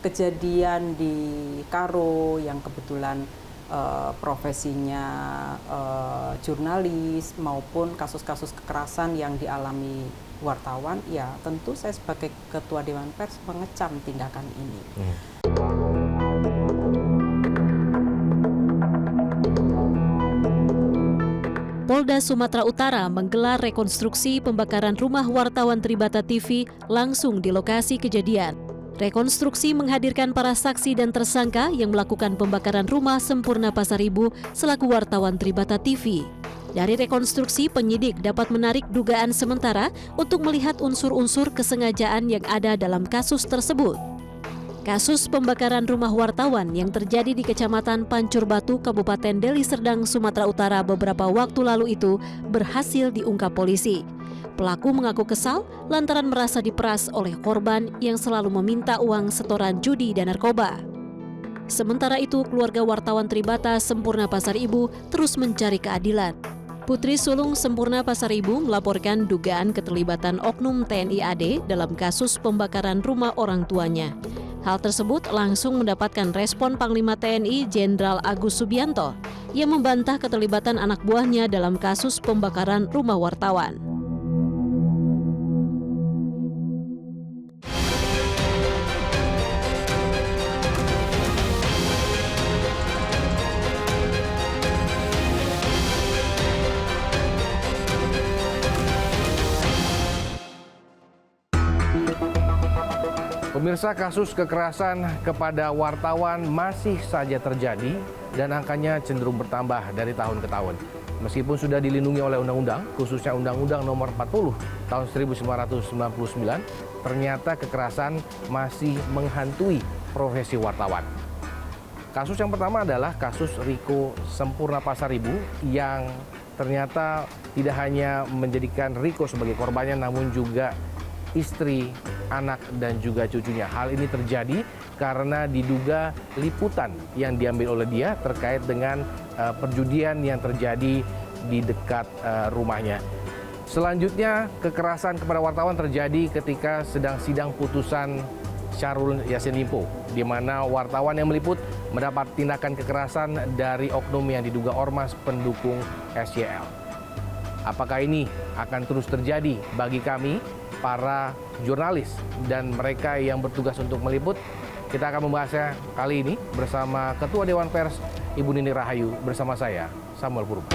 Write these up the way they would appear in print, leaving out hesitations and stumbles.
kejadian di Karo yang kebetulan profesinya jurnalis maupun kasus-kasus kekerasan yang dialami wartawan, ya tentu saya sebagai Ketua Dewan Pers mengecam tindakan ini. Polda Sumatera Utara menggelar rekonstruksi pembakaran rumah wartawan Tribata TV langsung di lokasi kejadian. Rekonstruksi menghadirkan para saksi dan tersangka yang melakukan pembakaran rumah Sempurna Pasaribu selaku wartawan Tribata TV. Dari rekonstruksi, penyidik dapat menarik dugaan sementara untuk melihat unsur-unsur kesengajaan yang ada dalam kasus tersebut. Kasus pembakaran rumah wartawan yang terjadi di Kecamatan Pancur Batu, Kabupaten Deli Serdang, Sumatera Utara beberapa waktu lalu itu berhasil diungkap polisi. Pelaku mengaku kesal lantaran merasa diperas oleh korban yang selalu meminta uang setoran judi dan narkoba. Sementara itu, keluarga wartawan Tribata Sempurna Pasaribu terus mencari keadilan. Putri sulung Sempurna Pasaribu melaporkan dugaan keterlibatan oknum TNI AD dalam kasus pembakaran rumah orang tuanya. Hal tersebut langsung mendapatkan respon Panglima TNI Jenderal Agus Subianto yang membantah keterlibatan anak buahnya dalam kasus pembakaran rumah wartawan. Pemirsa, kasus kekerasan kepada wartawan masih saja terjadi dan angkanya cenderung bertambah dari tahun ke tahun. Meskipun sudah dilindungi oleh undang-undang, khususnya Undang-Undang Nomor 40 tahun 1999, ternyata kekerasan masih menghantui profesi wartawan. Kasus yang pertama adalah kasus Riko Sempurna Pasaribu yang ternyata tidak hanya menjadikan Riko sebagai korbannya, namun juga istri, anak, dan juga cucunya. Hal ini terjadi karena diduga liputan yang diambil oleh dia terkait dengan perjudian yang terjadi di dekat rumahnya. Selanjutnya, kekerasan kepada wartawan terjadi ketika sedang sidang putusan Syahrul Yassin Limpo, di mana wartawan yang meliput mendapat tindakan kekerasan dari oknum yang diduga ormas pendukung SYL. Apakah ini akan terus terjadi bagi kami, para jurnalis dan mereka yang bertugas untuk meliput? Kita akan membahasnya kali ini bersama Ketua Dewan Pers Ibu Nini Rahayu, bersama saya Samuel Purba.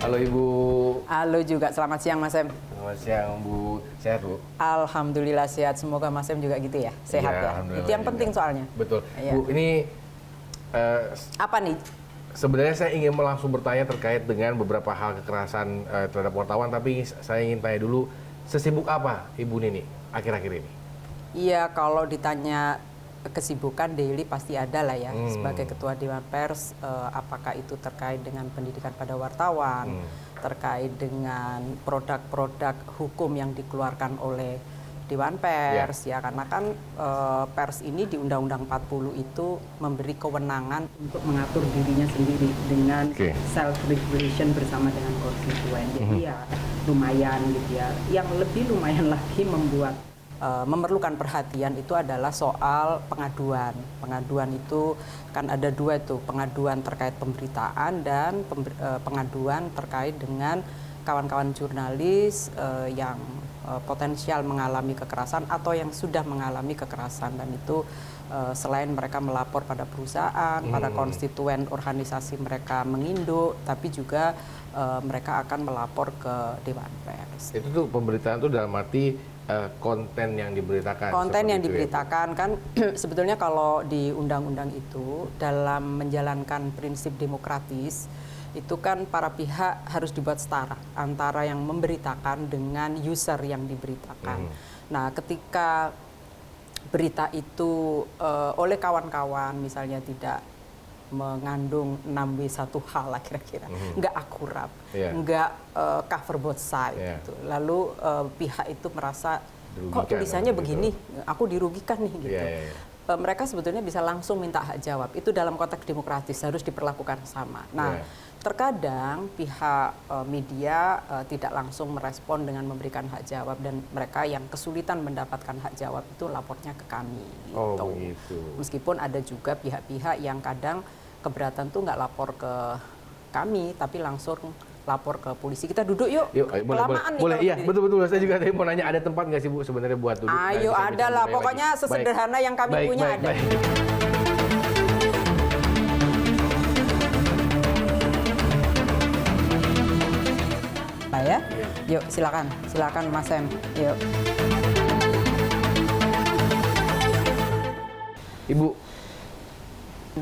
Halo Ibu. Halo juga, selamat siang Mas Em. Selamat siang Bu. Sehat Bu? Alhamdulillah sehat, semoga Mas Em juga gitu ya, sehat ya. Itu yang penting soalnya. Betul. Ya. Bu, ini apa nih? sebenarnya saya ingin langsung bertanya terkait dengan beberapa hal kekerasan terhadap wartawan, tapi saya ingin tanya dulu, sesibuk apa Ibu Nini akhir-akhir ini? Iya, kalau ditanya kesibukan daily pasti ada lah ya. Sebagai Ketua Dewan Pers, apakah itu terkait dengan pendidikan pada wartawan, terkait dengan produk-produk hukum yang dikeluarkan oleh Dewan Pers, ya karena kan pers ini di Undang-Undang 40 itu memberi kewenangan untuk mengatur dirinya sendiri dengan self-regulation bersama dengan konstituen. Jadi ya lumayan gitu ya. Yang lebih lumayan lagi memerlukan perhatian itu adalah soal pengaduan. Pengaduan itu kan ada dua itu, pengaduan terkait pemberitaan dan pengaduan terkait dengan kawan-kawan jurnalis yang potensial mengalami kekerasan atau yang sudah mengalami kekerasan, dan itu selain mereka melapor pada perusahaan, pada konstituen organisasi mereka menginduk, tapi juga mereka akan melapor ke Dewan Pers. Itu tuh pemberitaan tuh dalam arti konten yang diberitakan. Konten yang diberitakan kan sebetulnya kalau di undang-undang itu dalam menjalankan prinsip demokratis itu kan para pihak harus dibuat setara antara yang memberitakan dengan user yang diberitakan. Nah, ketika berita itu oleh kawan-kawan misalnya tidak mengandung 6W1H lah kira-kira, nggak akurat, Yeah. nggak cover both side. Yeah. Gitu. Lalu pihak itu merasa Dirugikan, kok tulisannya gitu. begini, aku dirugikan nih gitu. Yeah, yeah. Mereka sebetulnya bisa langsung minta hak jawab. Itu dalam konteks demokratis harus diperlakukan sama. Nah, terkadang pihak media tidak langsung merespon dengan memberikan hak jawab, dan mereka yang kesulitan mendapatkan hak jawab itu lapornya ke kami. Oh, Gitu. begitu. Meskipun ada juga pihak-pihak yang kadang keberatan tuh nggak lapor ke kami, tapi langsung lapor ke polisi. Kita duduk yuk. Yuk, ayo, Kelamaan nih boleh, kalau iya, berdiri. betul-betul. Saya juga tadi mau nanya, ada tempat nggak sih Bu sebenarnya buat duduk? Ayo, Nah, bisa ada lah. sampai Pokoknya lagi. sesederhana yang kami Baik, punya baik, ada. baik. Nah, ya. Yuk, silakan Mas Sem. Yuk. Ibu,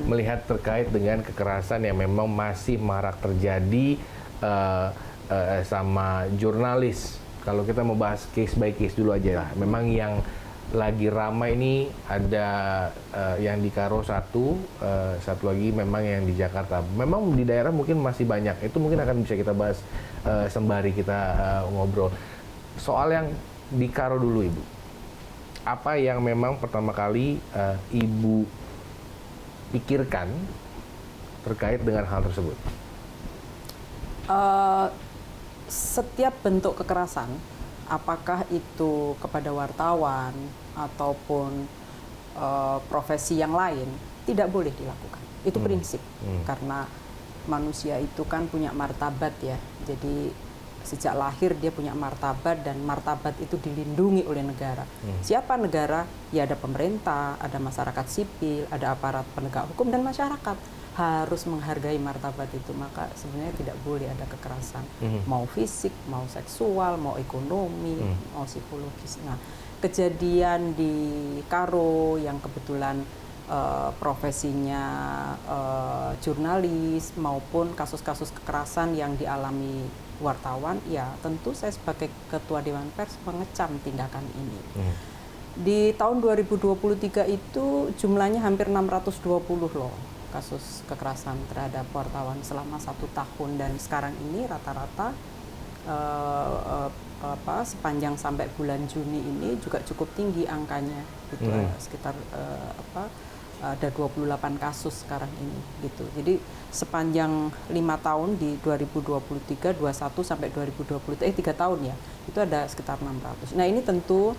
melihat terkait dengan kekerasan yang memang masih marak terjadi sama jurnalis. Kalau kita mau bahas case by case dulu aja lah. Memang yang lagi ramai ini ada yang di Karo satu lagi memang yang di Jakarta. Memang di daerah mungkin masih banyak. Itu mungkin akan bisa kita bahas sembari kita ngobrol. Soal yang di Karo dulu, Ibu. Apa yang memang pertama kali Ibu pikirkan terkait dengan hal tersebut? Setiap bentuk kekerasan, apakah itu kepada wartawan ataupun profesi yang lain, tidak boleh dilakukan. Itu prinsip, karena manusia itu kan punya martabat ya. Jadi sejak lahir dia punya martabat, dan martabat itu dilindungi oleh negara. Siapa negara? Ya ada pemerintah, ada masyarakat sipil, ada aparat penegak hukum, dan masyarakat harus menghargai martabat itu. Maka sebenarnya tidak boleh ada kekerasan, mau fisik, mau seksual, mau ekonomi, mau psikologis. Nah, kejadian di Karo yang kebetulan profesinya jurnalis maupun kasus-kasus kekerasan yang dialami wartawan, ya tentu saya sebagai Ketua Dewan Pers mengecam tindakan ini. Di tahun 2023 itu jumlahnya hampir 620 loh kasus kekerasan terhadap wartawan selama 1 tahun, dan sekarang ini rata-rata sepanjang sampai bulan Juni ini juga cukup tinggi angkanya gitu, sekitar ada 28 kasus sekarang ini gitu. Jadi sepanjang 5 tahun di 2023, 21 sampai 2023, 3 tahun ya, itu ada sekitar 600. Nah, ini tentu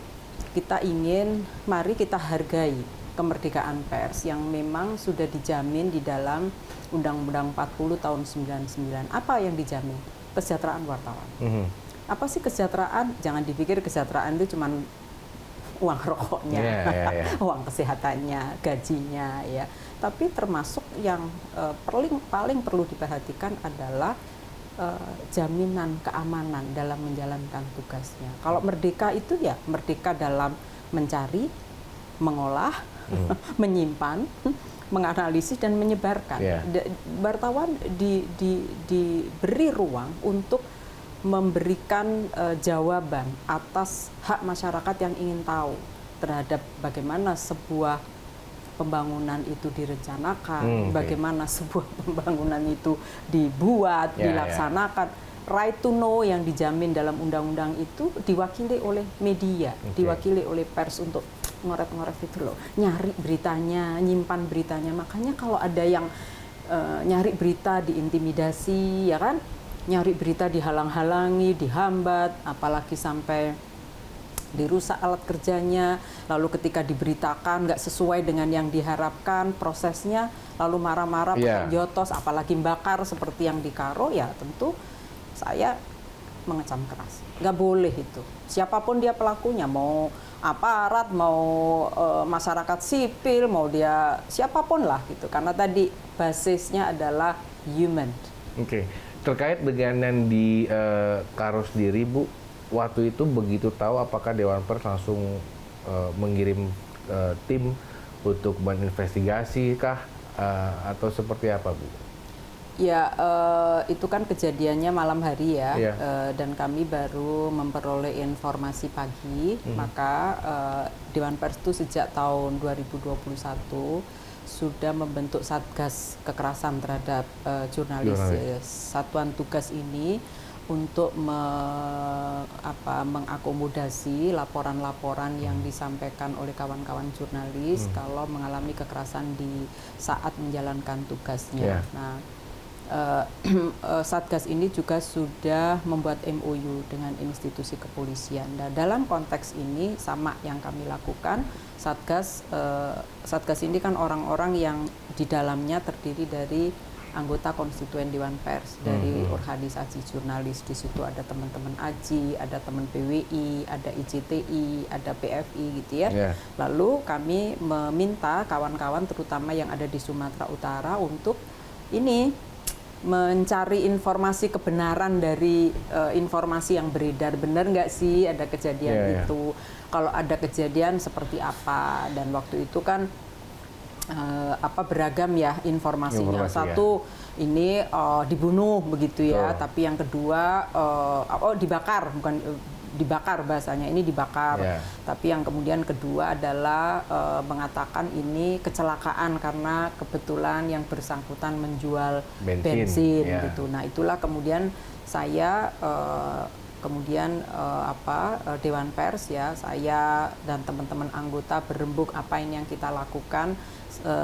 kita ingin, mari kita hargai kemerdekaan pers yang memang sudah dijamin di dalam Undang-Undang 40 tahun 99. Apa yang dijamin? Kesejahteraan wartawan. Apa sih kesejahteraan? Jangan dipikir kesejahteraan itu cuma uang rokoknya, uang kesehatannya, gajinya, ya. Tapi termasuk yang paling perlu diperhatikan adalah jaminan keamanan dalam menjalankan tugasnya. Kalau merdeka itu ya merdeka dalam mencari, mengolah, menyimpan, menganalisis dan menyebarkan. Wartawan diberi ruang untuk memberikan jawaban atas hak masyarakat yang ingin tahu terhadap bagaimana sebuah pembangunan itu direncanakan, bagaimana sebuah pembangunan itu dibuat, dilaksanakan. Right to know yang dijamin dalam undang-undang itu diwakili oleh media, diwakili oleh pers untuk ngorek-ngorek itu loh, nyari beritanya, nyimpan beritanya. Makanya kalau ada yang nyari berita diintimidasi, ya kan? Nyari berita dihalang-halangi, dihambat, apalagi sampai dirusak alat kerjanya, lalu ketika diberitakan nggak sesuai dengan yang diharapkan prosesnya, lalu marah-marah, pakai jotos, apalagi bakar seperti yang di Karo, ya tentu saya mengecam keras. Nggak boleh itu. Siapapun dia pelakunya, mau aparat, mau masyarakat sipil, mau dia siapapun lah gitu. Karena tadi basisnya adalah human. Terkait dengan yang di Karo sendiri, Bu, waktu itu begitu tahu apakah Dewan Pers langsung mengirim tim untuk menginvestigasi kah atau seperti apa, Bu? Ya, itu kan kejadiannya malam hari ya, dan kami baru memperoleh informasi pagi, maka Dewan Pers itu sejak tahun 2021 sudah membentuk Satgas Kekerasan terhadap jurnalis. Satuan tugas ini untuk mengakomodasi laporan-laporan yang disampaikan oleh kawan-kawan jurnalis kalau mengalami kekerasan di saat menjalankan tugasnya. Nah, Satgas ini juga sudah membuat MOU dengan institusi kepolisian. Nah, dalam konteks ini sama yang kami lakukan, Satgas ini kan orang-orang yang di dalamnya terdiri dari anggota konstituen Dewan Pers dari organisasi jurnalis. Di situ ada teman-teman AJI, ada teman PWI, ada IJTI, ada PFI gitu ya. Lalu kami meminta kawan-kawan terutama yang ada di Sumatera Utara untuk ini mencari informasi kebenaran dari informasi yang beredar. Benar nggak sih ada kejadian itu? Kalau ada kejadian seperti apa? Dan waktu itu kan beragam ya informasinya. Satu ini dibunuh begitu ya, tapi yang kedua dibakar, bukan dibakar bahasanya, ini dibakar. Tapi yang kemudian kedua adalah mengatakan ini kecelakaan karena kebetulan yang bersangkutan menjual bensin gitu. Nah, itulah kemudian saya Dewan Pers ya, saya dan teman-teman anggota berembuk apa ini yang kita lakukan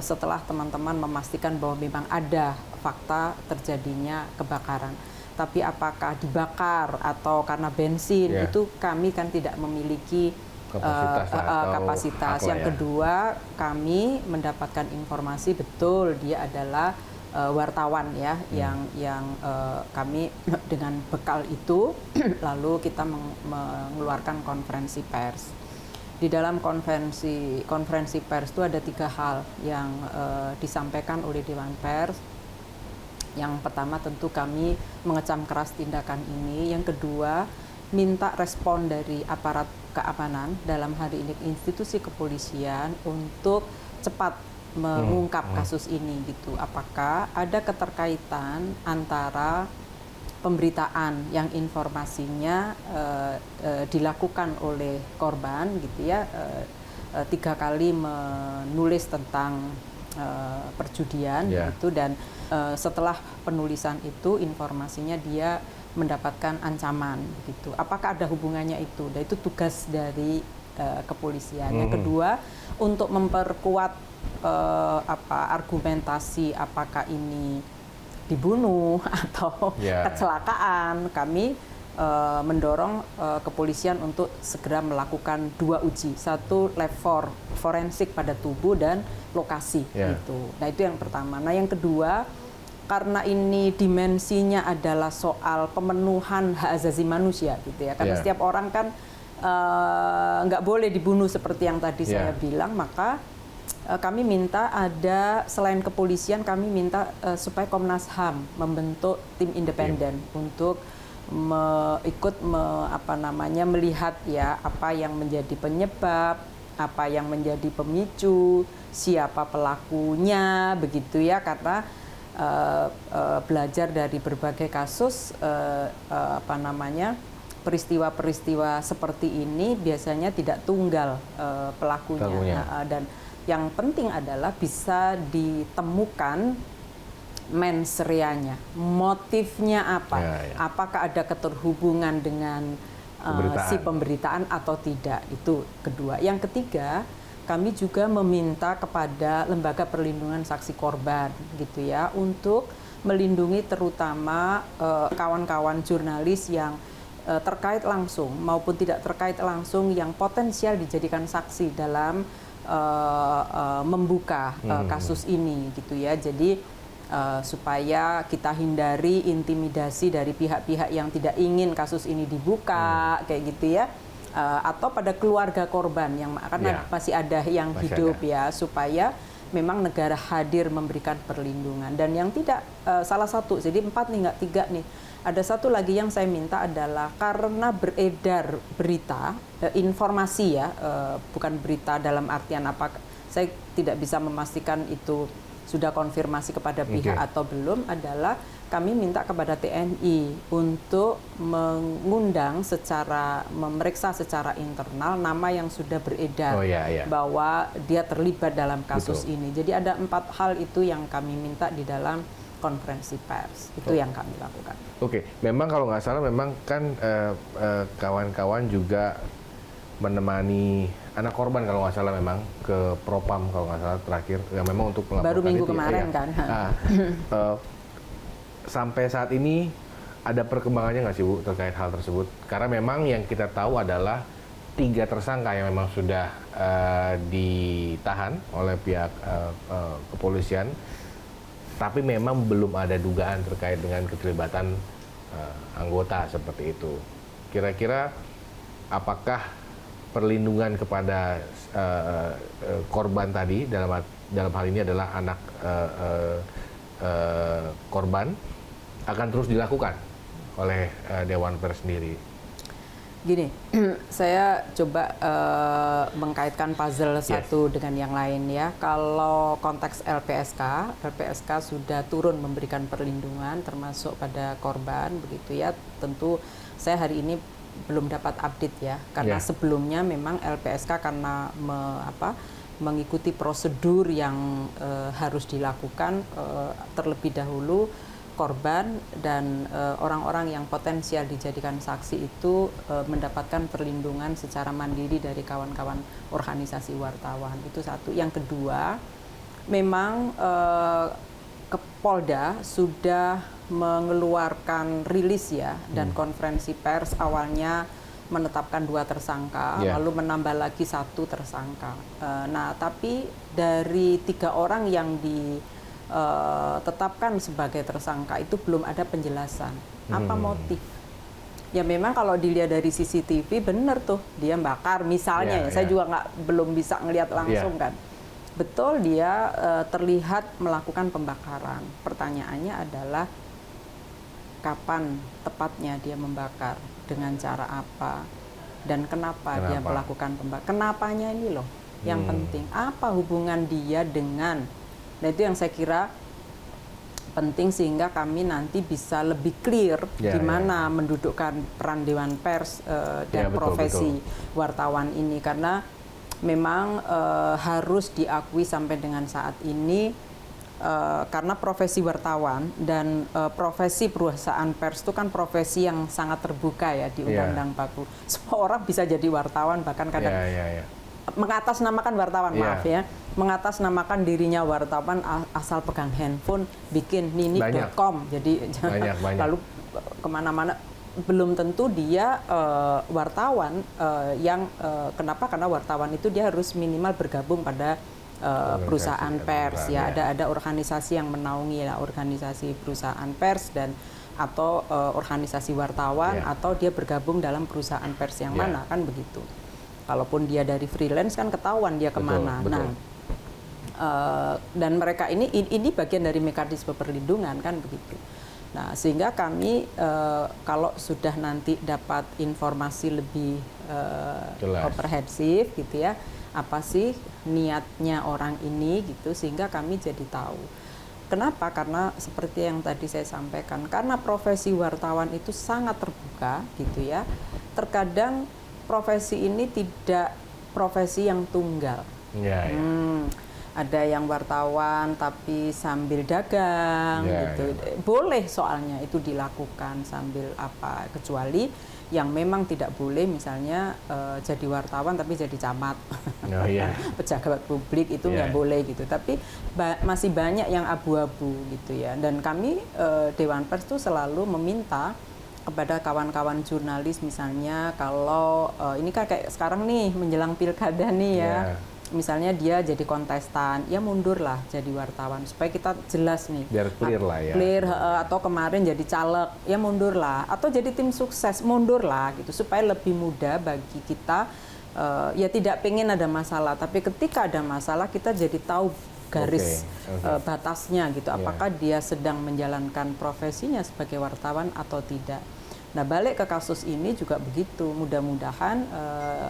setelah teman-teman memastikan bahwa memang ada fakta terjadinya kebakaran. Tapi apakah dibakar atau karena bensin itu kami kan tidak memiliki kapasitas. Yang kedua, kami mendapatkan informasi betul dia adalah wartawan ya, yang kami dengan bekal itu lalu kita mengeluarkan konferensi pers. Di dalam konferensi pers itu ada 3 hal yang disampaikan oleh Dewan Pers. Yang pertama tentu kami mengecam keras tindakan ini. Yang kedua, minta respon dari aparat keamanan, dalam hari ini institusi kepolisian, untuk cepat mengungkap kasus ini gitu. Apakah ada keterkaitan antara pemberitaan yang informasinya dilakukan oleh korban gitu ya, 3 kali menulis tentang perjudian gitu, dan setelah penulisan itu informasinya dia mendapatkan ancaman gitu. Apakah ada hubungannya itu? Dan itu tugas dari kepolisian. Yang kedua, untuk memperkuat argumentasi apakah ini dibunuh atau kecelakaan, kami mendorong kepolisian untuk segera melakukan 2 uji. Satu, lab forensik pada tubuh dan lokasi gitu. Nah, itu yang pertama. Nah, yang kedua, karena ini dimensinya adalah soal pemenuhan hak asasi manusia gitu ya. Karena setiap orang kan nggak boleh dibunuh seperti yang tadi saya bilang, maka kami minta ada, selain kepolisian, kami minta supaya Komnas HAM membentuk tim independen untuk melihat ya apa yang menjadi penyebab, apa yang menjadi pemicu, siapa pelakunya begitu ya, karena belajar dari berbagai kasus peristiwa-peristiwa seperti ini biasanya tidak tunggal pelakunya. Dan yang penting adalah bisa ditemukan mens reanya, motifnya apa, apakah ada keterhubungan dengan si pemberitaan atau tidak, itu kedua. Yang ketiga, kami juga meminta kepada Lembaga Perlindungan Saksi Korban gitu ya, untuk melindungi terutama kawan-kawan jurnalis yang terkait langsung maupun tidak terkait langsung yang potensial dijadikan saksi dalam membuka kasus ini gitu ya. Jadi supaya kita hindari intimidasi dari pihak-pihak yang tidak ingin kasus ini dibuka kayak gitu ya, atau pada keluarga korban yang karena masih ada yang hidup ya, supaya memang negara hadir memberikan perlindungan. Dan yang tidak salah satu, jadi 4 nih, nggak 3 nih. Ada satu lagi yang saya minta adalah karena beredar berita, informasi ya, bukan berita dalam artian apa, saya tidak bisa memastikan itu sudah konfirmasi kepada pihak atau belum adalah kami minta kepada TNI untuk memeriksa secara internal nama yang sudah beredar bahwa dia terlibat dalam kasus ini. Jadi ada 4 hal itu yang kami minta di dalam konferensi pers. Itu yang kami lakukan. Oke, memang kalau nggak salah memang kan kawan-kawan juga menemani anak korban kalau nggak salah memang ke Propam kalau nggak salah terakhir yang memang untuk melaporkan baru minggu itu, kemarin kan. Sampai saat ini ada perkembangannya nggak sih Bu terkait hal tersebut? Karena memang yang kita tahu adalah 3 tersangka yang memang sudah ditahan oleh pihak kepolisian, tapi memang belum ada dugaan terkait dengan keterlibatan anggota seperti itu. Kira-kira apakah perlindungan kepada korban tadi dalam hal ini adalah anak korban akan terus dilakukan oleh Dewan Pers sendiri? Gini, saya coba mengkaitkan puzzle satu dengan yang lain ya. Kalau konteks LPSK sudah turun memberikan perlindungan termasuk pada korban begitu ya. Tentu saya hari ini belum dapat update ya, karena sebelumnya memang LPSK karena mengikuti prosedur yang harus dilakukan terlebih dahulu. Korban dan orang-orang yang potensial dijadikan saksi itu mendapatkan perlindungan secara mandiri dari kawan-kawan organisasi wartawan. Itu satu. Yang kedua, memang Polda sudah mengeluarkan rilis ya dan konferensi pers awalnya menetapkan 2 tersangka, lalu menambah lagi 1 tersangka. Nah, tapi dari 3 orang yang tetapkan sebagai tersangka itu belum ada penjelasan apa motif. Ya memang kalau dilihat dari CCTV benar tuh dia bakar misalnya saya juga belum bisa ngelihat langsung kan. Betul dia terlihat melakukan pembakaran. Pertanyaannya adalah kapan tepatnya dia membakar, dengan cara apa dan kenapa dia melakukan pembakaran. Kenapanya ini loh yang penting. Apa hubungan dia dengan. Nah itu yang saya kira penting sehingga kami nanti bisa lebih clear di mana mendudukkan peran Dewan Pers dan profesi wartawan ini, karena memang harus diakui sampai dengan saat ini karena profesi wartawan dan profesi perusahaan pers itu kan profesi yang sangat terbuka ya di Undang-Undang 40. Semua orang bisa jadi wartawan, bahkan kadang mengatasnamakan wartawan, mengatasnamakan dirinya wartawan asal pegang handphone, bikin nini.com, jadi lalu kemana-mana. Belum tentu dia wartawan yang kenapa? Karena wartawan itu dia harus minimal bergabung pada perusahaan pers ya. Ada organisasi yang menaungi ya, organisasi perusahaan pers dan atau organisasi wartawan atau dia bergabung dalam perusahaan pers yang mana kan begitu. Kalaupun dia dari freelance kan ketahuan dia kemana. Nah, dan mereka ini bagian dari mekanisme perlindungan kan begitu. Nah, sehingga kami kalau sudah nanti dapat informasi lebih komprehensif gitu ya, apa sih niatnya orang ini gitu, sehingga kami jadi tahu. Kenapa? Karena seperti yang tadi saya sampaikan, karena profesi wartawan itu sangat terbuka gitu ya. Terkadang profesi ini tidak profesi yang tunggal. Ada yang wartawan tapi sambil dagang gitu. Boleh soalnya itu dilakukan sambil apa, kecuali yang memang tidak boleh misalnya jadi wartawan tapi jadi camat. Pejabat publik itu nggak boleh gitu. Tapi masih banyak yang abu-abu gitu ya. Dan kami Dewan Pers itu selalu meminta kepada kawan-kawan jurnalis misalnya kalau ini kan kayak sekarang nih menjelang pilkada nih ya, misalnya dia jadi kontestan, ya mundurlah jadi wartawan supaya kita jelas nih. Biar clear lah ya. Clear, atau kemarin jadi caleg, ya mundurlah. Atau jadi tim sukses, mundurlah gitu supaya lebih mudah bagi kita. Ya tidak pengen ada masalah, tapi ketika ada masalah kita jadi tahu garis batasnya gitu, apakah dia sedang menjalankan profesinya sebagai wartawan atau tidak. Nah, balik ke kasus ini juga begitu, mudah-mudahan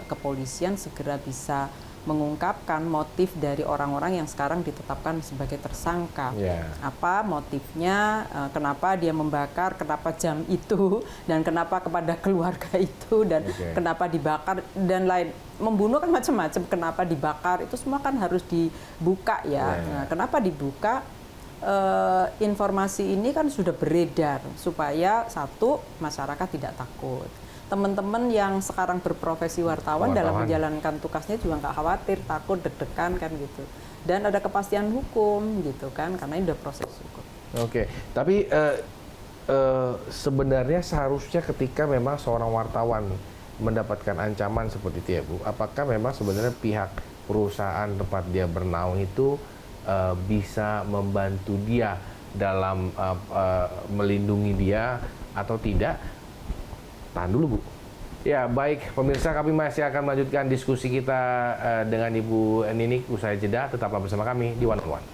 kepolisian segera bisa mengungkapkan motif dari orang-orang yang sekarang ditetapkan sebagai tersangka. Apa motifnya, kenapa dia membakar, kenapa jam itu, dan kenapa kepada keluarga itu, dan kenapa dibakar, dan lain. Membunuh kan macam-macam, kenapa dibakar, itu semua kan harus dibuka ya. Nah, kenapa dibuka? Informasi ini kan sudah beredar, supaya satu, masyarakat tidak takut. Teman-teman yang sekarang berprofesi wartawan dalam menjalankan tugasnya juga nggak khawatir, takut, deg-degan kan gitu. Dan ada kepastian hukum gitu kan, karena ini udah proses hukum. Oke, tapi sebenarnya seharusnya ketika memang seorang wartawan mendapatkan ancaman seperti itu ya Bu, apakah memang sebenarnya pihak perusahaan tempat dia bernaung itu bisa membantu dia dalam melindungi dia atau tidak? Tahan dulu Bu. Ya baik pemirsa, kami masih akan melanjutkan diskusi kita dengan Ibu Ninik usai jeda. Tetaplah bersama kami di One on One.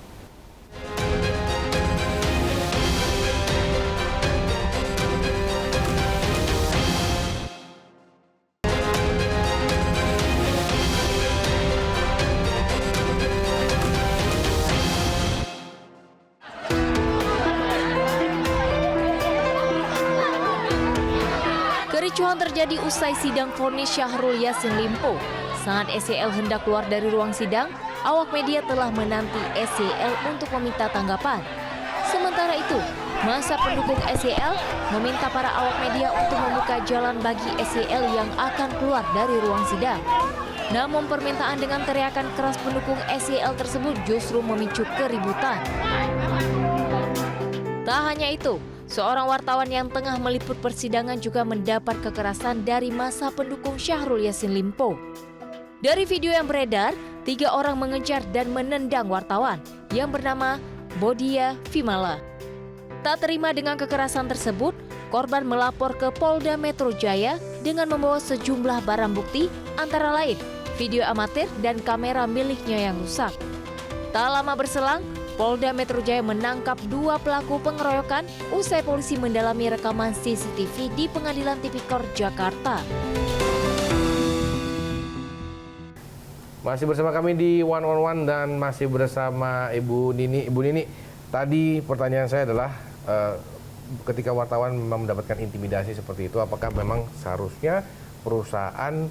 Kericuhan terjadi usai sidang vonis Syahrul Yassin Limpo. Saat SYL hendak keluar dari ruang sidang, awak media telah menanti SYL untuk meminta tanggapan. Sementara itu, massa pendukung SYL meminta para awak media untuk membuka jalan bagi SYL yang akan keluar dari ruang sidang. Namun permintaan dengan teriakan keras pendukung SYL tersebut justru memicu keributan. Tak hanya itu, seorang wartawan yang tengah meliput persidangan juga mendapat kekerasan dari massa pendukung Syahrul Yassin Limpo. Dari video yang beredar, 3 orang mengejar dan menendang wartawan yang bernama Bodia Vimala. Tak terima dengan kekerasan tersebut, korban melapor ke Polda Metro Jaya dengan membawa sejumlah barang bukti, antara lain video amatir dan kamera miliknya yang rusak. Tak lama berselang, Polda Metro Jaya menangkap 2 pelaku pengeroyokan usai polisi mendalami rekaman CCTV di Pengadilan Tipikor Jakarta. Masih bersama kami di One on One dan masih bersama Ibu Nini. Ibu Nini, tadi pertanyaan saya adalah ketika wartawan memang mendapatkan intimidasi seperti itu, apakah memang seharusnya perusahaan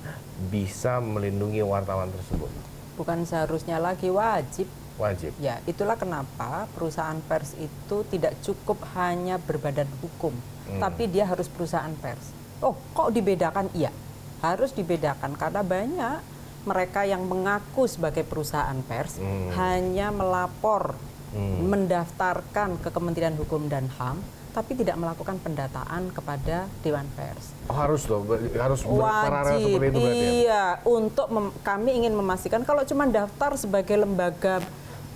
bisa melindungi wartawan tersebut? Bukan seharusnya lagi, wajib. Wajib. Ya, itulah kenapa perusahaan pers itu tidak cukup hanya berbadan hukum, tapi dia harus perusahaan pers. Oh, kok dibedakan? Iya, harus dibedakan karena banyak mereka yang mengaku sebagai perusahaan pers hanya melapor, mendaftarkan ke Kementerian Hukum dan HAM, tapi tidak melakukan pendataan kepada Dewan Pers. Oh, harus loh, harus berparalel seperti itu berarti ya? Iya, untuk kami ingin memastikan kalau cuma daftar sebagai lembaga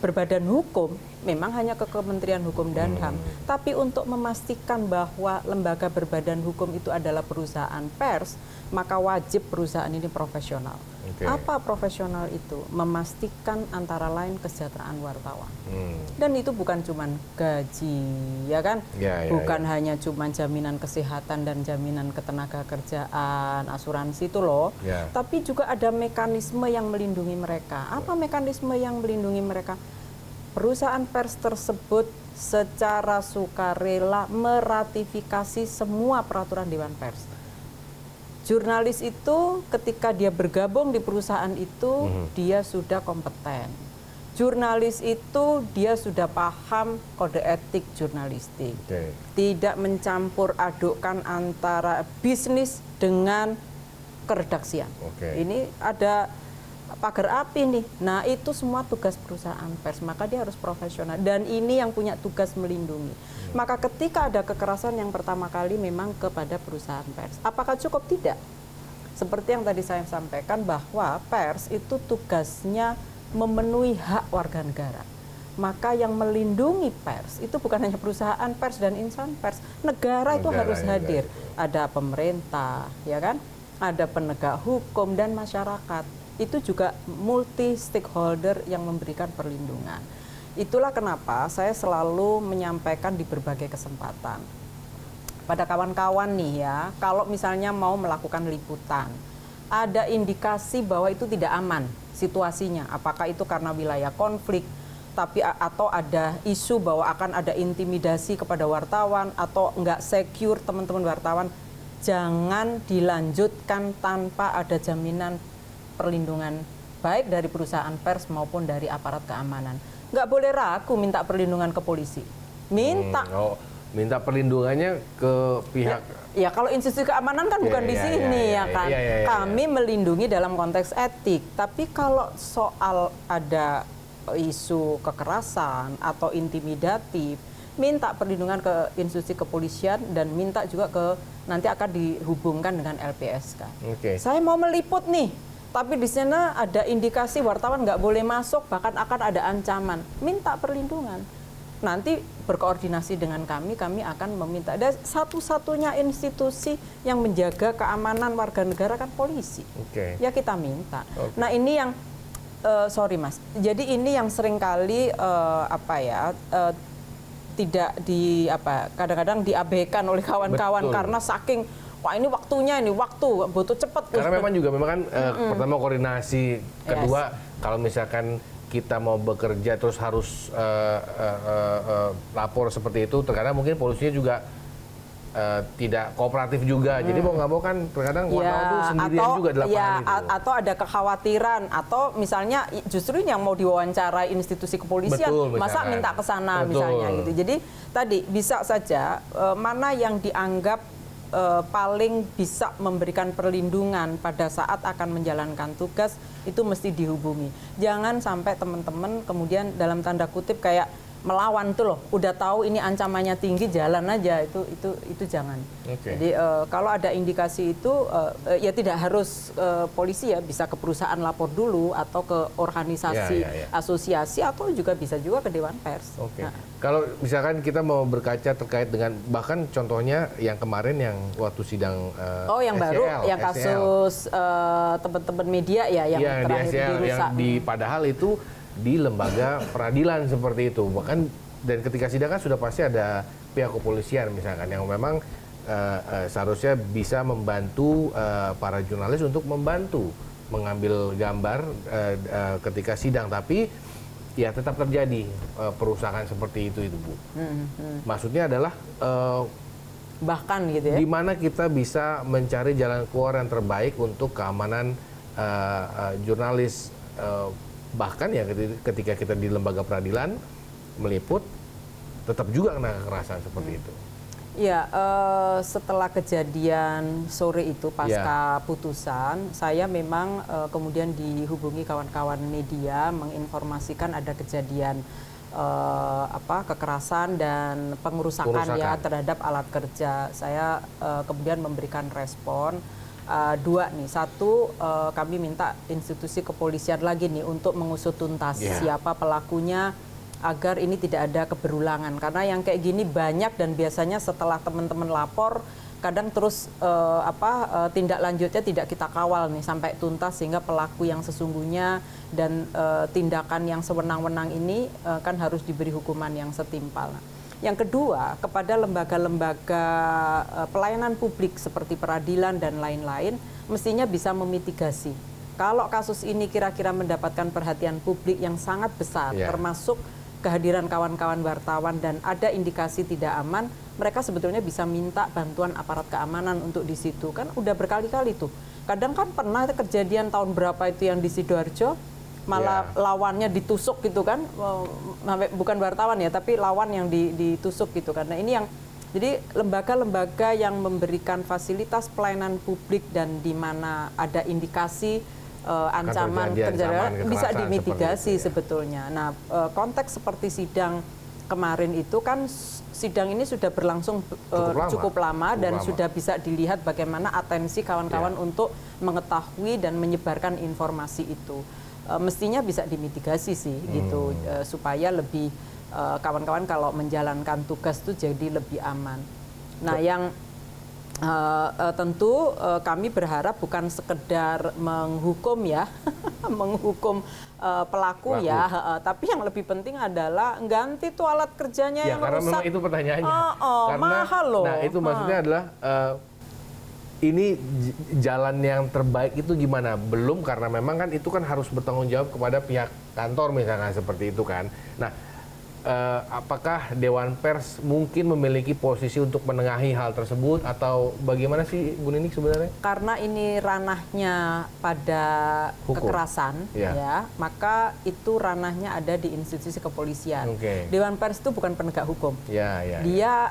berbadan hukum, memang hanya ke Kementerian Hukum dan HAM. Tapi untuk memastikan bahwa lembaga berbadan hukum itu adalah perusahaan pers, maka wajib perusahaan ini profesional. Apa profesional itu? Memastikan antara lain kesejahteraan wartawan. Dan itu bukan cuma gaji, ya kan? Bukan hanya cuma jaminan kesehatan dan jaminan ketenaga kerjaan, asuransi itu loh. Tapi juga ada mekanisme yang melindungi mereka. Apa mekanisme yang melindungi mereka? Perusahaan pers tersebut secara sukarela meratifikasi semua peraturan Dewan Pers. Jurnalis itu ketika dia bergabung di perusahaan itu, dia sudah kompeten. Jurnalis itu dia sudah paham kode etik jurnalistik. Tidak mencampur adukkan antara bisnis dengan keredaksian. Ini ada pagar api nih. Nah, itu semua tugas perusahaan pers, maka dia harus profesional. Dan ini yang punya tugas melindungi. Maka ketika ada kekerasan yang pertama kali memang kepada perusahaan pers. Apakah cukup? Tidak. Seperti yang tadi saya sampaikan bahwa pers itu tugasnya memenuhi hak warga negara. Maka yang melindungi pers itu bukan hanya perusahaan pers dan insan pers. Negara itu harus hadir. Ada pemerintah, ya kan? Ada penegak hukum dan masyarakat. Itu juga multi stakeholder yang memberikan perlindungan. Itulah kenapa saya selalu menyampaikan di berbagai kesempatan pada kawan-kawan nih ya, kalau misalnya mau melakukan liputan, ada indikasi bahwa itu tidak aman situasinya. Apakah itu karena wilayah konflik, tapi atau ada isu bahwa akan ada intimidasi kepada wartawan atau nggak secure teman-teman wartawan, jangan dilanjutkan tanpa ada jaminan perlindungan baik dari perusahaan pers maupun dari aparat keamanan. Nggak boleh ragu minta perlindungan ke polisi. Minta perlindungannya ke pihak. Ya kalau institusi keamanan kan bukan di sini ya kan. Kami melindungi dalam konteks etik. Tapi kalau soal ada isu kekerasan atau intimidatif, minta perlindungan ke institusi kepolisian dan minta juga nanti akan dihubungkan dengan LPSK. Saya mau meliput nih, tapi di sana ada indikasi wartawan nggak boleh masuk, bahkan akan ada ancaman. Minta perlindungan. Nanti berkoordinasi dengan kami akan meminta. Dan satu-satunya institusi yang menjaga keamanan warga negara kan polisi. Ya kita minta. Nah ini yang sorry Mas, jadi ini yang seringkali tidak kadang-kadang diabaikan oleh kawan-kawan karena saking wah ini waktunya, ini waktu butuh cepat. Karena memang kan pertama koordinasi, kedua kalau misalkan kita mau bekerja terus harus lapor seperti itu, terkadang mungkin polisinya juga tidak kooperatif juga. Jadi mau nggak mau kan terkadang wartawan itu sendirian juga di lapangan itu. Atau ada kekhawatiran, atau misalnya justru yang mau diwawancarai institusi kepolisian, masa minta ke sana misalnya gitu. Jadi tadi bisa saja mana yang dianggap paling bisa memberikan perlindungan pada saat akan menjalankan tugas itu mesti dihubungi. Jangan sampai teman-teman kemudian dalam tanda kutip kayak melawan tuh loh, udah tahu ini ancamannya tinggi jalan aja, itu jangan. Jadi kalau ada indikasi itu ya tidak harus polisi ya, bisa ke perusahaan lapor dulu atau ke organisasi asosiasi atau juga bisa juga ke Dewan Pers. Nah. Kalau misalkan kita mau berkaca terkait dengan bahkan contohnya yang kemarin yang waktu sidang yang baru yang kasus teman-teman media ya yang terakhir dirusak. Padahal itu di lembaga peradilan seperti itu, bahkan dan ketika sidang kan sudah pasti ada pihak kepolisian misalkan yang memang seharusnya bisa membantu para jurnalis untuk membantu mengambil gambar ketika sidang, tapi ya tetap terjadi perusakan seperti itu Bu. Maksudnya adalah bahkan gitu ya, di mana kita bisa mencari jalan keluar yang terbaik untuk keamanan jurnalis. Bahkan ya ketika kita di lembaga peradilan meliput tetap juga kena kekerasan seperti itu. Ya, setelah kejadian sore itu pasca putusan, saya memang kemudian dihubungi kawan-kawan media menginformasikan ada kejadian kekerasan dan pengerusakan ya terhadap alat kerja. Saya kemudian memberikan respon. Dua nih, satu kami minta institusi kepolisian lagi nih untuk mengusut tuntas siapa pelakunya agar ini tidak ada keberulangan, karena yang kayak gini banyak dan biasanya setelah teman-teman lapor kadang terus tindak lanjutnya tidak kita kawal nih sampai tuntas sehingga pelaku yang sesungguhnya dan tindakan yang sewenang-wenang ini kan harus diberi hukuman yang setimpal. Yang kedua, kepada lembaga-lembaga pelayanan publik seperti peradilan dan lain-lain, mestinya bisa memitigasi. Kalau kasus ini kira-kira mendapatkan perhatian publik yang sangat besar, termasuk kehadiran kawan-kawan wartawan dan ada indikasi tidak aman, mereka sebetulnya bisa minta bantuan aparat keamanan untuk di situ. Kan udah berkali-kali tuh. Kadang kan pernah kejadian tahun berapa itu yang di Sidoarjo, malah lawannya ditusuk gitu kan, bukan wartawan ya, tapi lawan yang ditusuk gitu kan. Nah ini yang, jadi lembaga-lembaga yang memberikan fasilitas pelayanan publik dan di mana ada indikasi ancaman terjadi bisa dimitigasi sebetulnya. Nah konteks seperti sidang kemarin itu kan, sidang ini sudah berlangsung cukup lama dan sudah bisa dilihat bagaimana atensi kawan-kawan untuk mengetahui dan menyebarkan informasi itu. Mestinya bisa dimitigasi sih gitu, supaya lebih kawan-kawan kalau menjalankan tugas itu jadi lebih aman. Nah yang tentu kami berharap bukan sekedar menghukum ya, menghukum pelaku ya, tapi yang lebih penting adalah ganti tuh alat kerjanya yang karena rusak. Memang itu pertanyaannya. Karena mahal loh. Nah itu maksudnya adalah ini jalan yang terbaik itu gimana? Belum, karena memang kan itu kan harus bertanggung jawab kepada pihak kantor misalnya seperti itu kan. Nah, apakah Dewan Pers mungkin memiliki posisi untuk menengahi hal tersebut atau bagaimana sih Bu Ninik sebenarnya? Karena ini ranahnya pada Hukum. kekerasan, Ya. ya, maka itu ranahnya ada di institusi kepolisian. Oke. Dewan Pers itu bukan penegak hukum. Ya, ya. Dia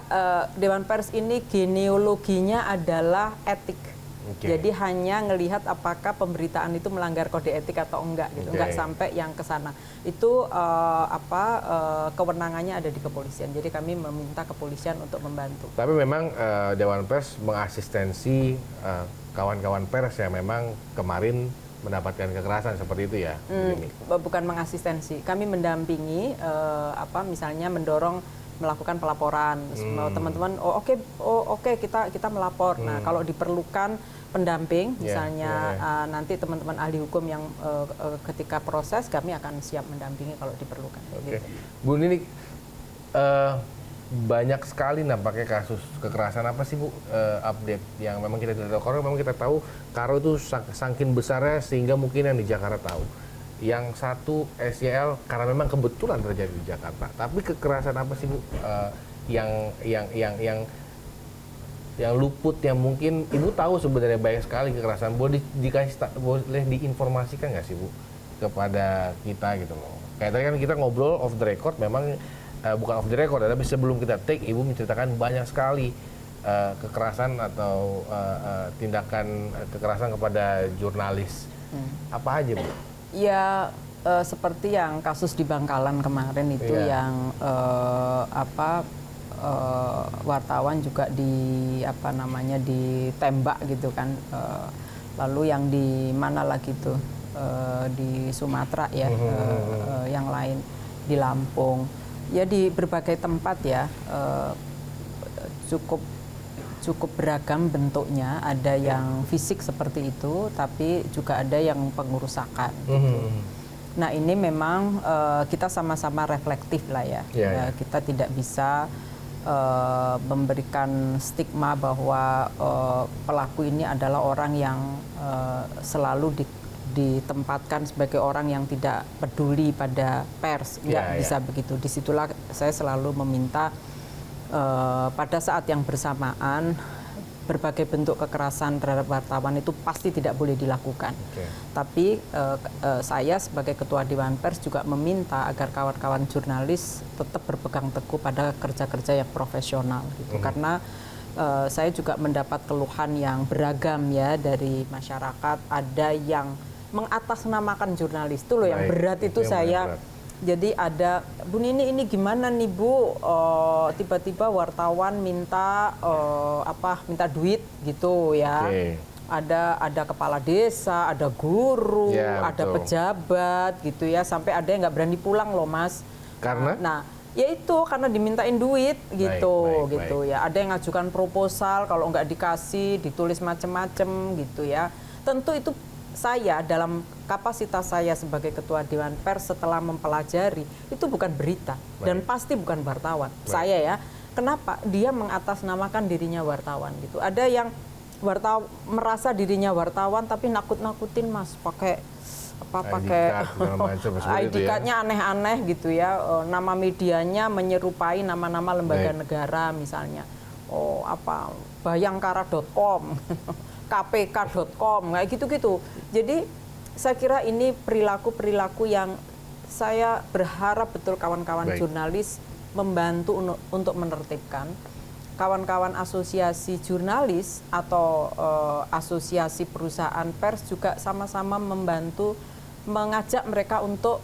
Dewan Pers ini genealoginya adalah etik. Oke. Jadi hanya ngelihat apakah pemberitaan itu melanggar kode etik atau enggak gitu. Oke. Enggak sampai yang ke sana. Itu kewenangannya ada di kepolisian. Jadi kami meminta kepolisian untuk membantu. Tapi memang Dewan Pers mengasistensi kawan-kawan pers yang memang kemarin mendapatkan kekerasan seperti itu ya. Bu Ninik? Bukan mengasistensi. Kami mendampingi misalnya mendorong melakukan pelaporan. Teman-teman oke kita melapor. Nah, kalau diperlukan pendamping misalnya nanti teman-teman ahli hukum yang ketika proses kami akan siap mendampingi kalau diperlukan. Oke. Gitu. Bu Ninik, banyak sekali nampaknya kasus kekerasan. Apa sih Bu update yang memang kita tidak tahu? Karena memang kita tahu Karo itu saking besarnya sehingga mungkin yang di Jakarta tahu. Yang satu SYL karena memang kebetulan terjadi di Jakarta. Tapi kekerasan apa sih Bu yang luput, yang mungkin Ibu tahu sebenarnya banyak sekali kekerasan? Boleh diinformasikan nggak sih Bu kepada kita gitu loh? Kayak tadi kan kita ngobrol off the record, memang bukan off the record, tapi sebelum kita take, Ibu menceritakan banyak sekali kekerasan atau tindakan kekerasan kepada jurnalis. Apa aja Bu? Ya seperti yang kasus di Bangkalan kemarin itu yang wartawan juga ditembak gitu kan. Lalu yang di mana lagi tuh di Sumatera ya, yang lain di Lampung. Ya di berbagai tempat ya cukup beragam bentuknya. Ada yang fisik seperti itu, tapi juga ada yang pengerusakan. Gitu. Nah ini memang kita sama-sama reflektif lah ya. Kita tidak bisa memberikan stigma bahwa pelaku ini adalah orang yang selalu ditempatkan sebagai orang yang tidak peduli pada pers. Nggak bisa begitu. Disitulah saya selalu meminta pada saat yang bersamaan berbagai bentuk kekerasan terhadap wartawan itu pasti tidak boleh dilakukan. Tapi saya sebagai Ketua Dewan Pers juga meminta agar kawan-kawan jurnalis tetap berpegang teguh pada kerja-kerja yang profesional gitu. Karena saya juga mendapat keluhan yang beragam ya dari masyarakat. Ada yang mengatasnamakan jurnalis, itu loh yang berat itu saya. Jadi ada, Bu Nini ini gimana nih Bu, tiba-tiba wartawan minta minta duit gitu ya. Ada kepala desa, ada guru, ada pejabat gitu ya, sampai ada yang nggak berani pulang loh Mas. Karena? Nah, ya itu karena dimintain duit gitu, ya. Ada yang ngajukan proposal, kalau nggak dikasih ditulis macem-macem gitu ya. Tentu itu saya dalam kapasitas saya sebagai Ketua Dewan Pers setelah mempelajari itu bukan berita dan pasti bukan wartawan. Saya ya, kenapa dia mengatasnamakan dirinya wartawan gitu? Ada yang merasa dirinya wartawan tapi nakut-nakutin Mas pakai ID card-nya aneh-aneh gitu ya. Nama medianya menyerupai nama-nama lembaga negara misalnya. Bayangkara.com. kpk.com, kayak gitu-gitu. Jadi saya kira ini perilaku-perilaku yang saya berharap betul kawan-kawan jurnalis membantu untuk menertibkan. Kawan-kawan asosiasi jurnalis atau asosiasi perusahaan pers juga sama-sama membantu mengajak mereka untuk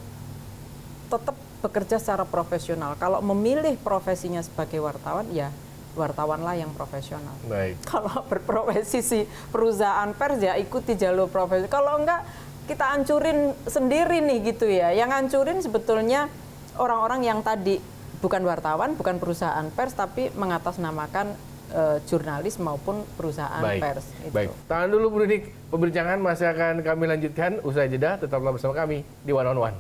tetap bekerja secara profesional. Kalau memilih profesinya sebagai wartawan, ya wartawanlah yang profesional. Kalau berprofesi si perusahaan pers ya ikuti jalur profesi. Kalau enggak kita hancurin sendiri nih gitu ya. Yang hancurin sebetulnya orang-orang yang tadi bukan wartawan, bukan perusahaan pers, tapi mengatasnamakan jurnalis maupun perusahaan pers. Baik, tahan dulu Bu Ninik. Perbincangan masih akan kami lanjutkan usai jeda. Tetaplah bersama kami di One on One.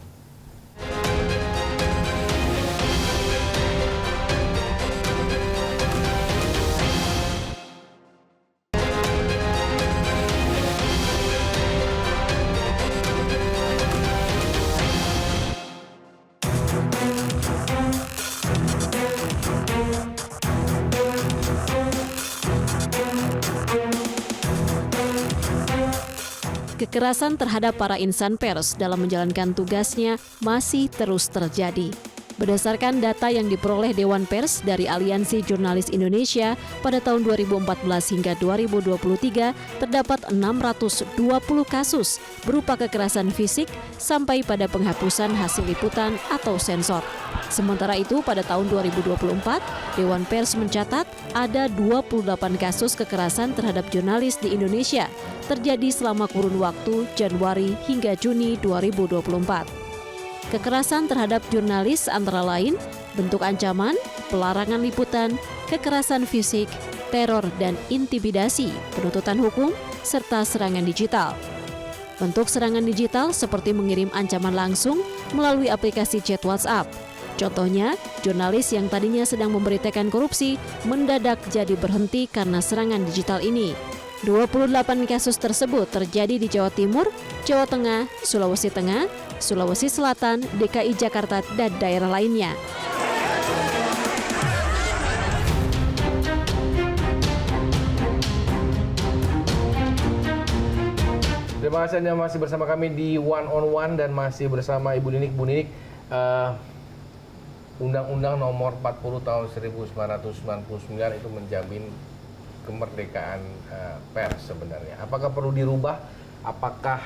kekerasan terhadap para insan pers dalam menjalankan tugasnya masih terus terjadi. Berdasarkan data yang diperoleh Dewan Pers dari Aliansi Jurnalis Indonesia pada tahun 2014 hingga 2023, terdapat 620 kasus berupa kekerasan fisik sampai pada penghapusan hasil liputan atau sensor. Sementara itu, pada tahun 2024, Dewan Pers mencatat ada 28 kasus kekerasan terhadap jurnalis di Indonesia terjadi selama kurun waktu Januari hingga Juni 2024. Kekerasan terhadap jurnalis antara lain bentuk ancaman, pelarangan liputan, kekerasan fisik, teror dan intimidasi, penuntutan hukum, serta serangan digital. Bentuk serangan digital seperti mengirim ancaman langsung melalui aplikasi chat WhatsApp. Contohnya, jurnalis yang tadinya sedang memberitakan korupsi mendadak jadi berhenti karena serangan digital ini. 28 kasus tersebut terjadi di Jawa Timur, Jawa Tengah, Sulawesi Tengah, Sulawesi Selatan, DKI Jakarta, dan daerah lainnya. Terima kasih Anda masih bersama kami di One on One dan masih bersama Ibu Ninik. Bu Ninik, Undang-Undang Nomor 40 Tahun 1999 itu menjamin kemerdekaan pers sebenarnya. Apakah perlu dirubah? Apakah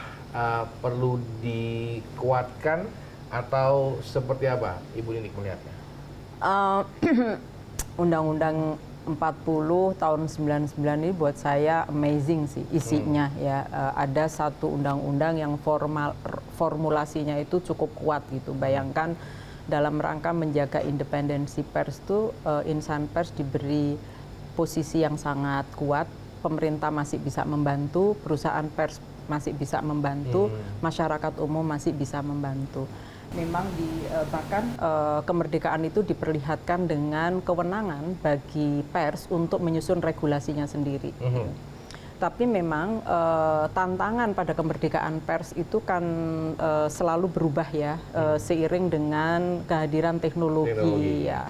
perlu dikuatkan atau seperti apa Ibu Ninik melihatnya? Undang-Undang 40 tahun 99 ini buat saya amazing sih isinya ya. Ada satu undang-undang yang formulasinya itu cukup kuat gitu. Bayangkan dalam rangka menjaga independensi pers itu insan pers diberi posisi yang sangat kuat, pemerintah masih bisa membantu, perusahaan pers masih bisa membantu, masyarakat umum masih bisa membantu. Memang bahkan kemerdekaan itu diperlihatkan dengan kewenangan bagi pers untuk menyusun regulasinya sendiri. Tapi memang tantangan pada kemerdekaan pers itu kan selalu berubah ya, seiring dengan kehadiran teknologi. Ya.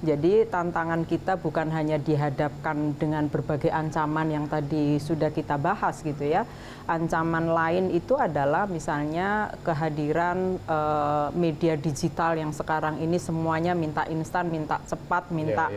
Jadi tantangan kita bukan hanya dihadapkan dengan berbagai ancaman yang tadi sudah kita bahas gitu ya. Ancaman lain itu adalah misalnya kehadiran media digital yang sekarang ini semuanya minta instan, minta cepat, minta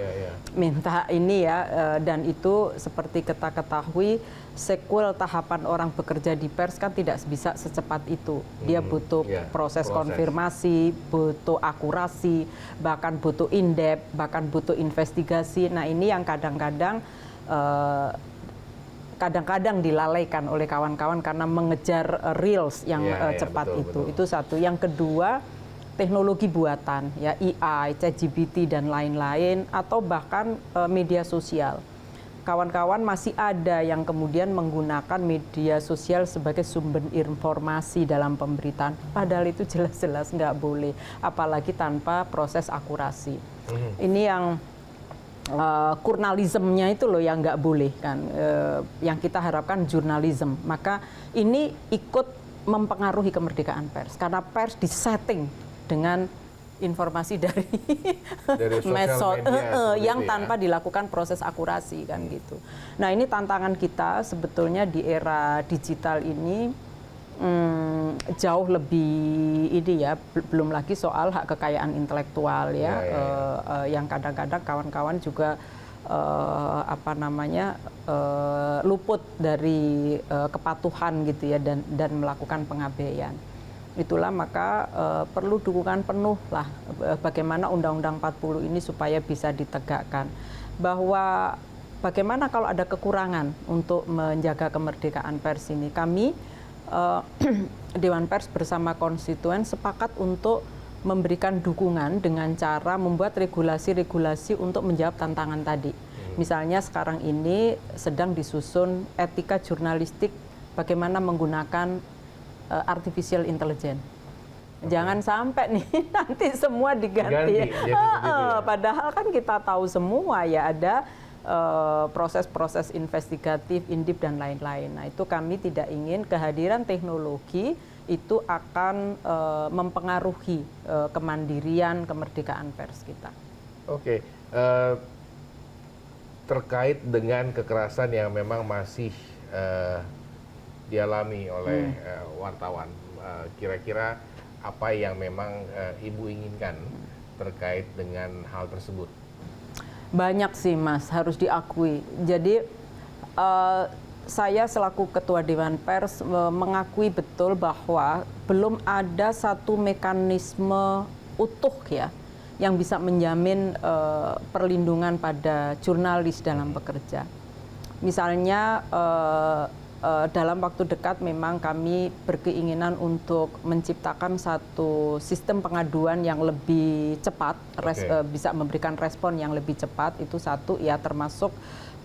ini ya. Dan itu seperti kita ketahui sequel tahapan orang bekerja di pers kan tidak bisa secepat itu. Dia butuh proses konfirmasi, butuh akurasi, bahkan butuh in-depth, bahkan butuh investigasi. Nah ini yang kadang-kadang dilalaikan oleh kawan-kawan karena mengejar reels yang cepat itu. Itu satu. Yang kedua, teknologi buatan, ya AI, ChatGPT dan lain-lain, atau bahkan media sosial. Kawan-kawan masih ada yang kemudian menggunakan media sosial sebagai sumber informasi dalam pemberitaan. Padahal itu jelas-jelas nggak boleh, apalagi tanpa proses akurasi. Ini yang jurnalismenya itu loh yang nggak boleh kan, yang kita harapkan jurnalisme. Maka ini ikut mempengaruhi kemerdekaan pers, karena pers disetting dengan informasi dari medsos yang tanpa dilakukan proses akurasi kan gitu. Nah ini tantangan kita sebetulnya di era digital ini jauh lebih ini ya, belum lagi soal hak kekayaan intelektual ya, yang kadang-kadang kawan-kawan juga luput dari kepatuhan gitu ya dan melakukan pengabaian. Itulah maka perlu dukungan penuh lah bagaimana Undang-Undang 40 ini supaya bisa ditegakkan. Bahwa bagaimana kalau ada kekurangan untuk menjaga kemerdekaan pers ini. Kami Dewan Pers bersama konstituen sepakat untuk memberikan dukungan dengan cara membuat regulasi-regulasi untuk menjawab tantangan tadi. Misalnya sekarang ini sedang disusun etika jurnalistik bagaimana menggunakan artificial intelligence. Jangan sampai nih nanti semua diganti. Padahal kan kita tahu semua ya ada proses-proses investigatif, in-depth dan lain-lain. Nah itu kami tidak ingin kehadiran teknologi itu akan mempengaruhi kemandirian, kemerdekaan pers kita. Oke, terkait dengan kekerasan yang memang masih dialami oleh wartawan. Kira-kira apa yang memang Ibu inginkan terkait dengan hal tersebut? Banyak sih Mas, harus diakui. Jadi saya selaku Ketua Dewan Pers mengakui betul bahwa belum ada satu mekanisme utuh ya yang bisa menjamin perlindungan pada jurnalis dalam bekerja. Misalnya dalam waktu dekat memang kami berkeinginan untuk menciptakan satu sistem pengaduan yang lebih cepat, bisa memberikan respon yang lebih cepat. Itu satu ya, termasuk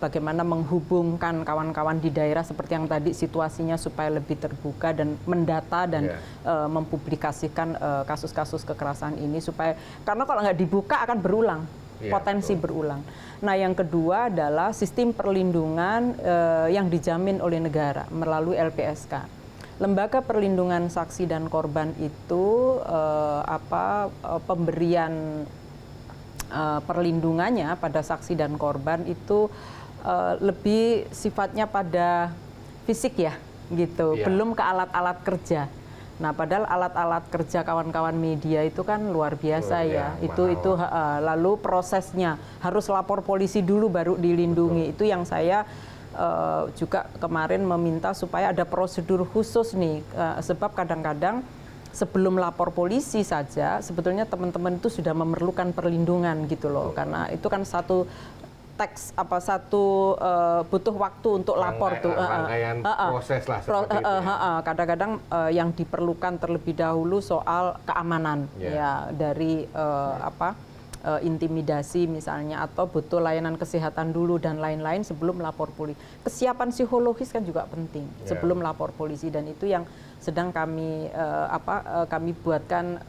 bagaimana menghubungkan kawan-kawan di daerah seperti yang tadi situasinya supaya lebih terbuka dan mendata dan mempublikasikan kasus-kasus kekerasan ini supaya, karena kalau nggak dibuka akan berulang, potensi berulang. Nah, yang kedua adalah sistem perlindungan yang dijamin oleh negara melalui LPSK. Lembaga Perlindungan Saksi dan Korban itu pemberian perlindungannya pada saksi dan korban itu lebih sifatnya pada fisik ya, gitu. Belum ke alat-alat kerja. Nah, padahal alat-alat kerja kawan-kawan media itu kan luar biasa ya. Itu lalu prosesnya harus lapor polisi dulu baru dilindungi. Itu yang saya juga kemarin meminta supaya ada prosedur khusus nih, sebab kadang-kadang sebelum lapor polisi saja sebetulnya teman-teman itu sudah memerlukan perlindungan gitu loh, karena itu kan satu butuh waktu untuk lapor tuh. Rangkaian proses lah seperti itu. Kadang-kadang yang diperlukan terlebih dahulu soal keamanan ya dari intimidasi misalnya, atau butuh layanan kesehatan dulu dan lain-lain sebelum lapor polisi. Kesiapan psikologis kan juga penting sebelum lapor polisi, dan itu yang sedang kami buatkan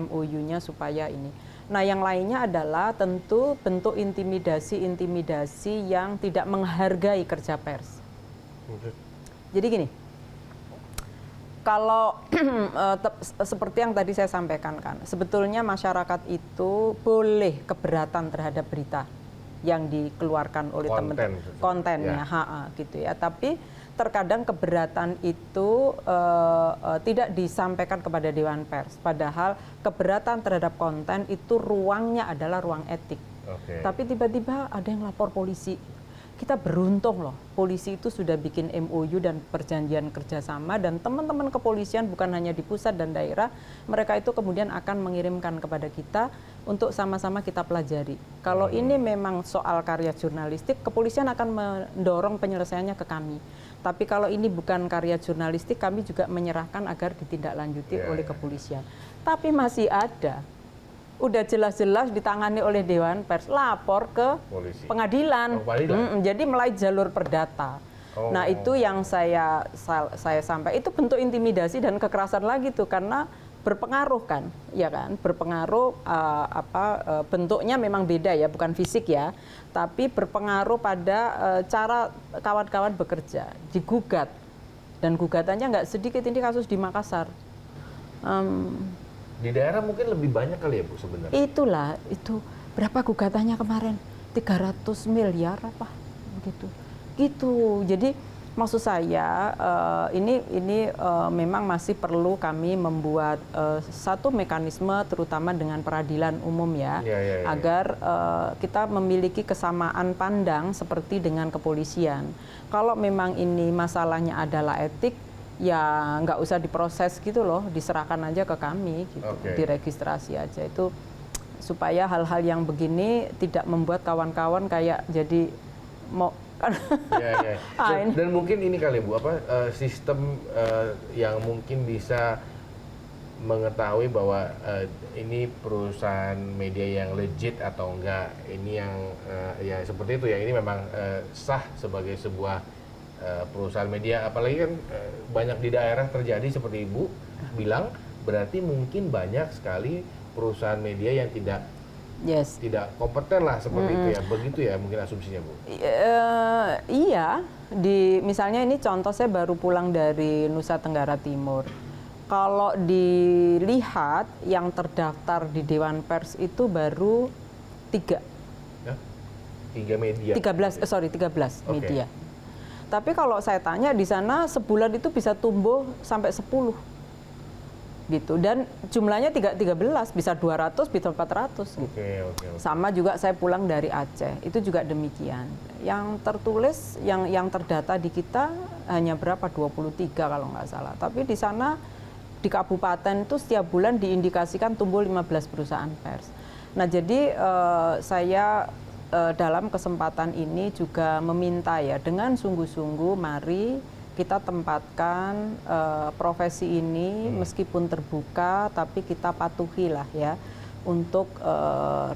MOU-nya supaya ini. Nah, yang lainnya adalah tentu bentuk intimidasi yang tidak menghargai kerja pers. Jadi gini, kalau seperti yang tadi saya sampaikan kan, sebetulnya masyarakat itu boleh keberatan terhadap berita yang dikeluarkan oleh teman-teman, kontennya, gitu ya. Tapi terkadang keberatan itu tidak disampaikan kepada Dewan Pers. Padahal keberatan terhadap konten itu ruangnya adalah ruang etik. Tapi tiba-tiba ada yang lapor polisi. Kita beruntung loh, polisi itu sudah bikin MOU dan perjanjian kerjasama, dan teman-teman kepolisian bukan hanya di pusat dan daerah, mereka itu kemudian akan mengirimkan kepada kita untuk sama-sama kita pelajari. Kalau ini memang soal karya jurnalistik, kepolisian akan mendorong penyelesaiannya ke kami. Tapi kalau ini bukan karya jurnalistik, kami juga menyerahkan agar ditindaklanjuti oleh kepolisian. Tapi masih ada, udah jelas-jelas ditangani oleh Dewan Pers, lapor ke pengadilan. Jadi mulai jalur perdata. Nah, itu yang saya sampaikan, itu bentuk intimidasi dan kekerasan lagi tuh, karena berpengaruh kan, ya kan, berpengaruh bentuknya memang beda ya, bukan fisik ya, tapi berpengaruh pada cara kawan-kawan bekerja, digugat, dan gugatannya nggak sedikit, ini kasus di Makassar. Di daerah mungkin lebih banyak kali ya Bu sebenarnya. Itulah, itu berapa gugatannya kemarin? 300 miliar apa begitu. Gitu. Jadi maksud saya ini memang masih perlu kami membuat satu mekanisme terutama dengan peradilan umum ya, agar kita memiliki kesamaan pandang seperti dengan kepolisian. Kalau memang ini masalahnya adalah etik, ya nggak usah diproses gitu loh, diserahkan aja ke kami gitu, diregistrasi aja, itu supaya hal-hal yang begini tidak membuat kawan-kawan kayak jadi mau dan mungkin ini kali Bu, sistem yang mungkin bisa mengetahui bahwa ini perusahaan media yang legit atau enggak, ini yang ya seperti itu ya, ini memang sah sebagai sebuah perusahaan media, apalagi kan banyak di daerah terjadi seperti Ibu bilang, berarti mungkin banyak sekali perusahaan media yang tidak kompeten lah seperti itu ya, begitu ya mungkin asumsinya Bu? Iya, misalnya ini contoh, saya baru pulang dari Nusa Tenggara Timur. Kalau dilihat yang terdaftar di Dewan Pers itu baru 3 media? 13 media. Tapi kalau saya tanya di sana sebulan itu bisa tumbuh sampai 10 gitu, dan jumlahnya 13, bisa 200, bisa 400 gitu. Oke. Sama juga saya pulang dari Aceh, itu juga demikian. Yang tertulis, yang terdata di kita hanya berapa, 23 kalau nggak salah. Tapi di sana, di kabupaten itu setiap bulan diindikasikan tumbuh 15 perusahaan pers. Nah jadi saya dalam kesempatan ini juga meminta ya, dengan sungguh-sungguh mari kita tempatkan profesi ini meskipun terbuka, tapi kita patuhilah ya untuk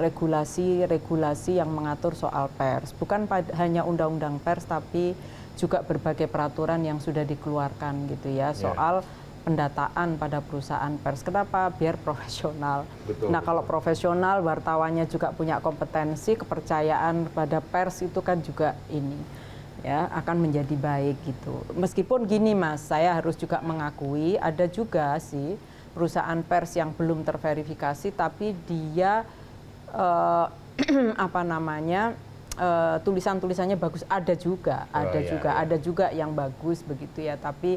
regulasi-regulasi yang mengatur soal pers. Bukan hanya undang-undang pers, tapi juga berbagai peraturan yang sudah dikeluarkan gitu ya soal pendataan pada perusahaan pers. Kenapa? Biar profesional. Nah kalau profesional, wartawannya juga punya kompetensi, kepercayaan pada pers itu kan juga ini. Ya, akan menjadi baik gitu. Meskipun gini Mas, saya harus juga mengakui ada juga sih perusahaan pers yang belum terverifikasi, tapi dia tulisan-tulisannya bagus, ada juga yang bagus begitu ya, tapi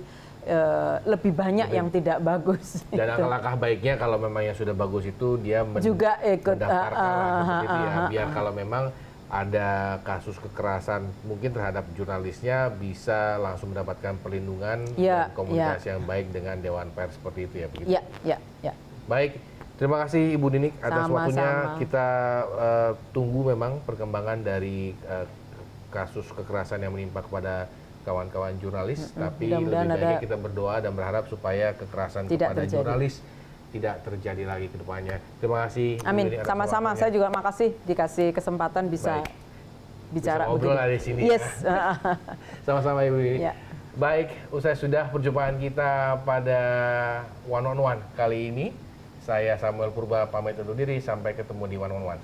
lebih banyak yang tidak bagus. Dan langkah baiknya kalau memang yang sudah bagus itu dia juga ikut mendaftarkan seperti itu ya, biar kalau memang ada kasus kekerasan mungkin terhadap jurnalisnya bisa langsung mendapatkan perlindungan dan komunikasi yang baik dengan Dewan Pers seperti itu ya, begitu? Ya. Baik, terima kasih Ibu Ninik atas waktunya. Kita tunggu memang perkembangan dari kasus kekerasan yang menimpa kepada kawan-kawan jurnalis, tapi lebih baik kita berdoa dan berharap supaya kekerasan kepada jurnalis tidak terjadi lagi ke depannya. Terima kasih. Amin. Sama-sama. Saya juga makasih dikasih kesempatan bisa bicara ngobrol di sini. Yes. Sama-sama Ibu Ninik. Ya. Baik, usai sudah perjumpaan kita pada One on One kali ini. Saya Samuel Purba pamit undur diri. Sampai ketemu di One on One.